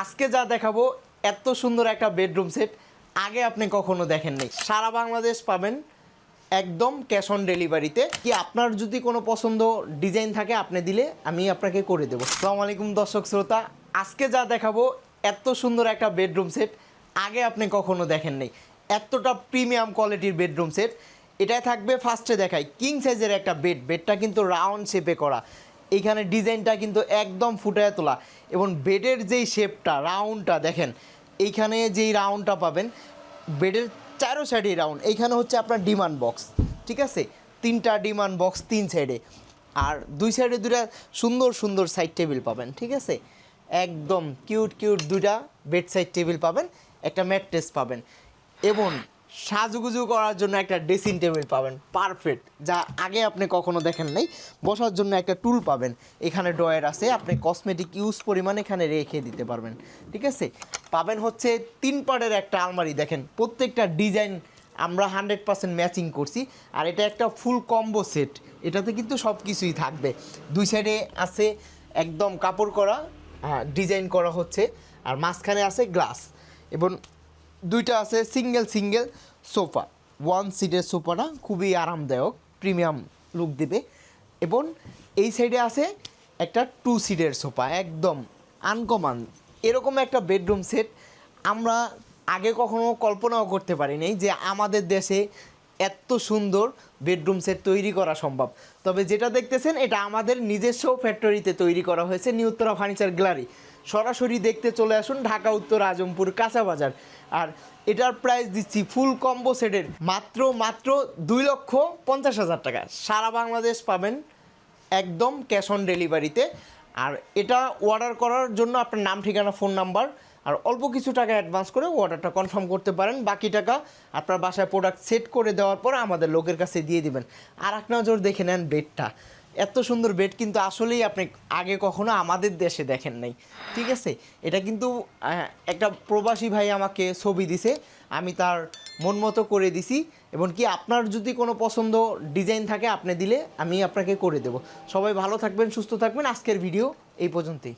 আজকে যা দেখাবো এত সুন্দর একটা বেডরুম সেট আগে আপনি কখনো দেখেননি। সারা বাংলাদেশ পাবেন একদম ক্যাশ অন ডেলিভারিতে। কি আপনার যদি কোনো পছন্দ ডিজাইন থাকে আপনি দিলে আমি আপনাকে করে দেবো। আসসালামু আলাইকুম দর্শক শ্রোতা, আজকে যা দেখাবো এত সুন্দর একটা বেডরুম সেট আগে আপনি কখনো দেখেননি। এতটা প্রিমিয়াম কোয়ালিটির বেডরুম সেট। এটাই থাকবে ফার্স্টে দেখাই কিং সাইজের একটা বেডটা কিন্তু রাউন্ড শেপে করা। এইখানে ডিজাইনটা কিন্তু একদম ফুটায় তোলা এবং বেডের যেই শেপটা রাউন্ডটা দেখেন, এইখানে যেই রাউন্ডটা পাবেন বেডের চারো সাইডেই রাউন্ড। এইখানে হচ্ছে আপনার ডিমান্ড বক্স, ঠিক আছে, তিনটা ডিমান্ড বক্স তিন সাইডে, আর দুই সাইডে দুটা সুন্দর সুন্দর সাইড টেবিল পাবেন, ঠিক আছে, একদম কিউট কিউট দুইটা বেড সাইড টেবিল পাবেন, একটা ম্যাট্রেস পাবেন এবং সাজুগুজু করার জন্য একটা ড্রেসিং টেবিল পাবেন পারফেক্ট, যা আগে আপনি কখনো দেখেন নাই। বসার জন্য একটা টুল পাবেন, এখানে ড্রয়ার আছে, আপনি কসমেটিক ইউজ পরিমাণ এখানে রেখে দিতে পারবেন, ঠিক আছে। পাবেন হচ্ছে 3 পার্টের একটা আলমারি, দেখেন প্রত্যেকটা ডিজাইন আমরা 100% ম্যাচিং করছি। আর এটা একটা ফুল কম্বো সেট, এটাতে কিন্তু সব কিছুই থাকবে। দুই সাইডে আছে একদম কাপড় করা ডিজাইন করা হচ্ছে, আর মাঝখানে আছে গ্লাস এবং দুইটা আছে সিঙ্গেল সোফা। 1 সিটের সোফাটা খুবই আরামদায়ক, প্রিমিয়াম লুক দিবে। এবং এই সাইডে আছে একটা 2 সিটের সোফা, একদম আনকমন। এরকম একটা বেডরুম সেট আমরা আগে কখনো কল্পনাও করতে পারিনি যে আমাদের দেশে এত সুন্দর বেডরুম সেট তৈরি করা সম্ভব। তবে যেটা দেখতেছেন এটা আমাদের নিজস্ব ফ্যাক্টরিতে তৈরি করা হয়েছে, নিউ উত্তরা ফার্নিচার গ্যালারি। সরাসরি দেখতে চলে আসুন ঢাকা উত্তর আজমপুর কাঁচা বাজার। আর এটার প্রাইস দিচ্ছি ফুল কম্বো সেটের মাত্র 2,50,000 টাকা। সারা বাংলাদেশ পাবেন একদম ক্যাশ অন ডেলিভারিতে। আর এটা অর্ডার করার জন্য আপনার নাম, ঠিকানা, ফোন নাম্বার আর অল্প কিছু টাকা অ্যাডভান্স করে অর্ডারটা কনফার্ম করতে পারেন। বাকি টাকা আপনার বাসায় প্রোডাক্ট সেট করে দেওয়ার পর আমাদের লোকের কাছে দিয়ে দিবেন। আর এক নজর দেখে নেন বেডটা, এত সুন্দর বেড কিন্তু আসলেই আপনি আগে কখনো আমাদের দেশে দেখেন নাই, ঠিক আছে। এটা কিন্তু একটা প্রবাসী ভাই আমাকে ছবি দিছে, আমি তার মন মতো করে দিছি। এবং কি আপনার যদি কোনো পছন্দ ডিজাইন থাকে আপনি দিলে আমি আপনাকে করে দেব। সবাই ভালো থাকবেন, সুস্থ থাকবেন। আজকের ভিডিও এই পর্যন্তই।